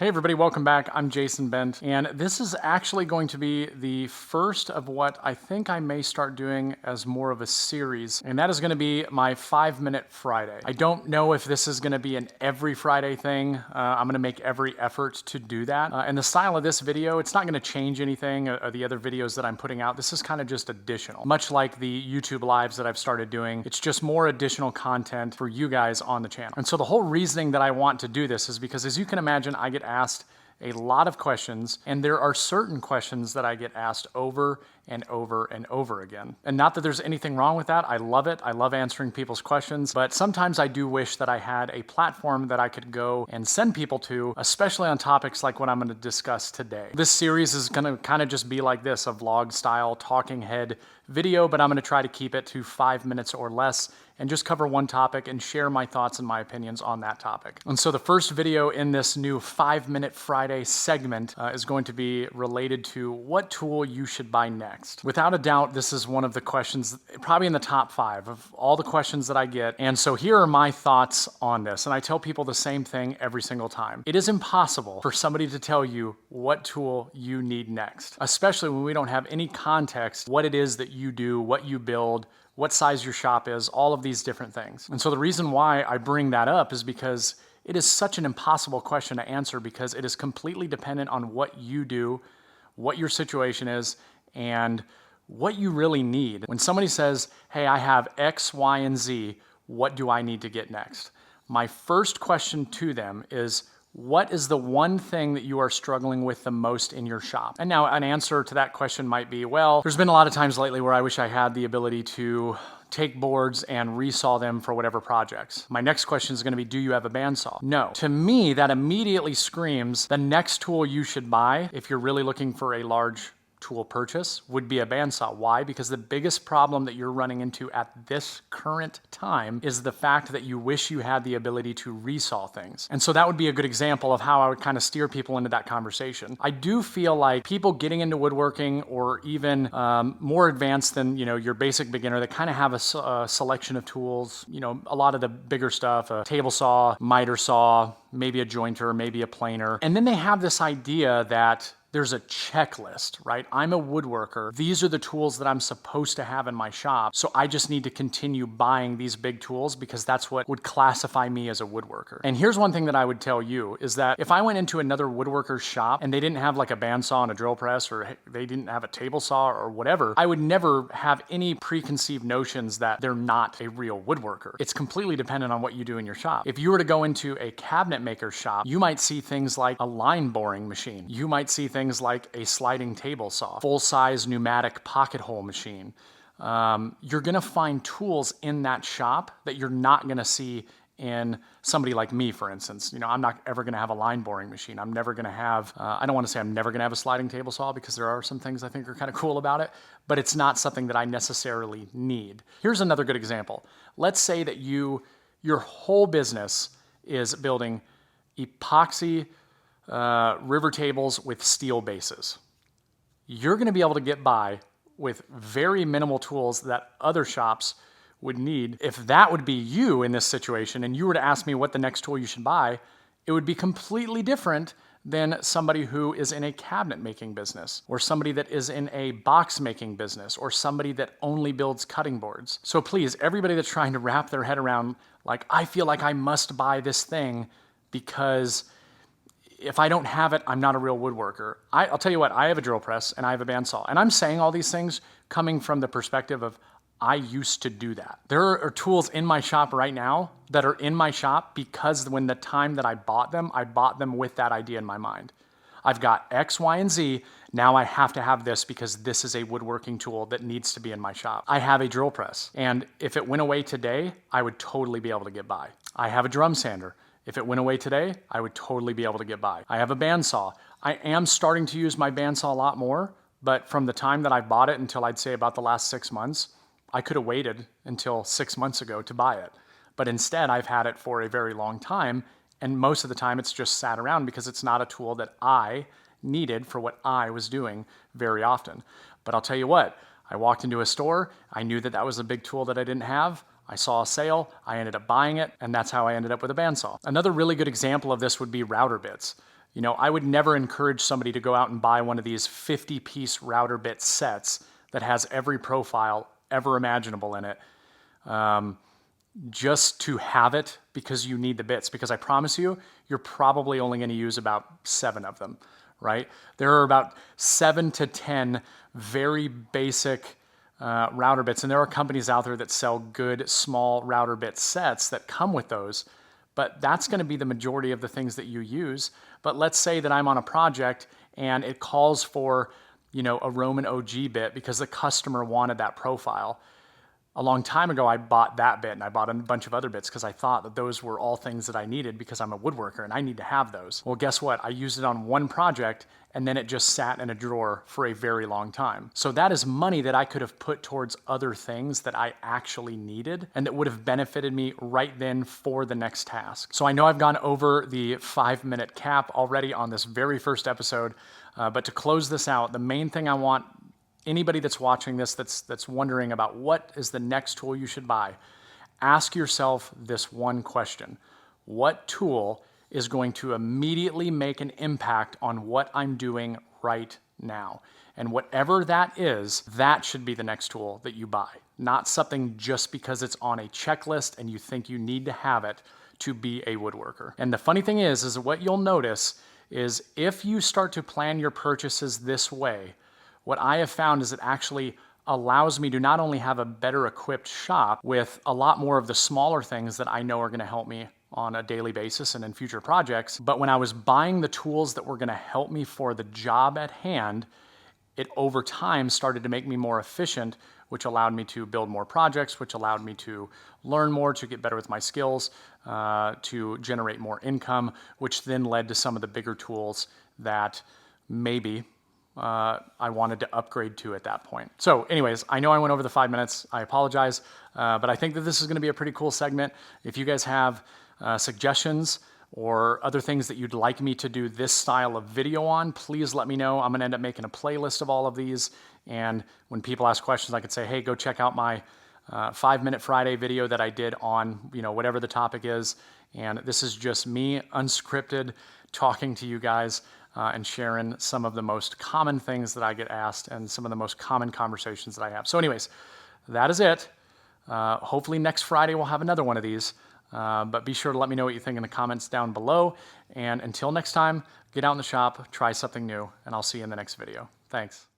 Hey everybody, welcome back. I'm Jason Bent, and this is actually going to be the first of what I think I may start doing as more of a series, and that is going to be my 5-minute Friday. I don't know if this is going to be an every Friday thing. I'm going to make every effort to do that. And the style of this video, it's not going to change anything or the other videos that I'm putting out. This is kind of just additional. Much like the YouTube lives that I've started doing, it's just more additional content for you guys on the channel. And so the whole reasoning that I want to do this is because, as you can imagine, I get asked a lot of questions, and there are certain questions that I get asked over and over and over again. And not that there's anything wrong with that. I love it. I love answering people's questions, but sometimes I do wish that I had a platform that I could go and send people to, especially on topics like what I'm going to discuss today. This series is going to kind of just be like this, a vlog style talking head video, but I'm going to try to keep it to 5 minutes or less and just cover one topic and share my thoughts and my opinions on that topic. And so the first video in this new 5-Minute Friday segment is going to be related to what tool you should buy next. Without a doubt, this is one of the questions, probably in the top 5 of all the questions that I get. And so here are my thoughts on this. And I tell people the same thing every single time. It is impossible for somebody to tell you what tool you need next, especially when we don't have any context, what it is that you do, what you build, what size your shop is, all of these different things. And so the reason why I bring that up is because it is such an impossible question to answer, because it is completely dependent on what you do, what your situation is, and what you really need. When somebody says, hey, I have X, Y, and Z, what do I need to get next? My first question to them is, what is the one thing that you are struggling with the most in your shop? And now an answer to that question might be, well, there's been a lot of times lately where I wish I had the ability to take boards and resaw them for whatever projects. My next question is going to be, do you have a bandsaw? No. To me, that immediately screams the next tool you should buy if you're really looking for a large tool purchase would be a bandsaw. Why? Because the biggest problem that you're running into at this current time is the fact that you wish you had the ability to resaw things. And so that would be a good example of how I would kind of steer people into that conversation. I do feel like people getting into woodworking, or even more advanced than your basic beginner, that kind of have a selection of tools, a lot of the bigger stuff, a table saw, miter saw, maybe a jointer, maybe a planer. And then they have this idea that there's a checklist, right? I'm a woodworker. These are the tools that I'm supposed to have in my shop. So I just need to continue buying these big tools because that's what would classify me as a woodworker. And here's one thing that I would tell you is that if I went into another woodworker's shop and they didn't have like a bandsaw and a drill press, or they didn't have a table saw or whatever, I would never have any preconceived notions that they're not a real woodworker. It's completely dependent on what you do in your shop. If you were to go into a cabinet maker's shop, you might see things like a line boring machine. You might see things like a sliding table saw, full-size pneumatic pocket hole machine. You're gonna find tools in that shop that you're not gonna see in somebody like me, for instance. I'm not ever gonna have a line boring machine. I'm never gonna have, I don't wanna say I'm never gonna have a sliding table saw, because there are some things I think are kind of cool about it, but it's not something that I necessarily need. Here's another good example. Let's say that your whole business is building epoxy river tables with steel bases. You're going to be able to get by with very minimal tools that other shops would need. If that would be you in this situation and you were to ask me what the next tool you should buy, it would be completely different than somebody who is in a cabinet making business, or somebody that is in a box making business, or somebody that only builds cutting boards. So please, everybody that's trying to wrap their head around, like, I feel like I must buy this thing because if I don't have it, I'm not a real woodworker. I'll tell you what, I have a drill press and I have a bandsaw. And I'm saying all these things coming from the perspective of, I used to do that. There are tools in my shop right now that are in my shop because when the time that I bought them with that idea in my mind. I've got X, Y, and Z. Now I have to have this because this is a woodworking tool that needs to be in my shop. I have a drill press, and if it went away today, I would totally be able to get by. I have a drum sander. If it went away today, I would totally be able to get by. I have a bandsaw. I am starting to use my bandsaw a lot more, but from the time that I bought it until I'd say about the last 6 months, I could have waited until 6 months ago to buy it. But instead, I've had it for a very long time, and most of the time it's just sat around because it's not a tool that I needed for what I was doing very often. But I'll tell you what, I walked into a store, I knew that that was a big tool that I didn't have. I saw a sale, I ended up buying it, and that's how I ended up with a bandsaw. Another really good example of this would be router bits. You know, I would never encourage somebody to go out and buy one of these 50-piece router bit sets that has every profile ever imaginable in it, just to have it because you need the bits. Because I promise you, you're probably only going to use about 7 of them, right? There are about 7 to 10 very basic router bits, and there are companies out there that sell good small router bit sets that come with those, but that's going to be the majority of the things that you use. But let's say that I'm on a project and it calls for, you know, a Roman OG bit because the customer wanted that profile. A long time ago, I bought that bit and I bought a bunch of other bits because I thought that those were all things that I needed because I'm a woodworker and I need to have those. Well, guess what? I used it on one project and then it just sat in a drawer for a very long time. So that is money that I could have put towards other things that I actually needed and that would have benefited me right then for the next task. So I know I've gone over the 5-minute cap already on this very first episode, but to close this out, the main thing I want anybody that's watching this that's wondering about what is the next tool you should buy, ask yourself this one question. What tool is going to immediately make an impact on what I'm doing right now? And whatever that is, that should be the next tool that you buy, not something just because it's on a checklist and you think you need to have it to be a woodworker. And the funny thing is what you'll notice is if you start to plan your purchases this way, what I have found is it actually allows me to not only have a better equipped shop with a lot more of the smaller things that I know are going to help me on a daily basis and in future projects, but when I was buying the tools that were going to help me for the job at hand, it over time started to make me more efficient, which allowed me to build more projects, which allowed me to learn more, to get better with my skills, to generate more income, which then led to some of the bigger tools that maybe I wanted to upgrade to at that point. So anyways, I know I went over the 5 minutes. I apologize, but I think that this is going to be a pretty cool segment. If you guys have suggestions or other things that you'd like me to do this style of video on, please let me know. I'm going to end up making a playlist of all of these. And when people ask questions, I could say, hey, go check out my 5-minute Friday video that I did on, you know, whatever the topic is. And this is just me, unscripted, talking to you guys and sharing some of the most common things that I get asked and some of the most common conversations that I have. So anyways, that is it. Hopefully next Friday we'll have another one of these. But be sure to let me know what you think in the comments down below. And until next time, get out in the shop, try something new, and I'll see you in the next video. Thanks.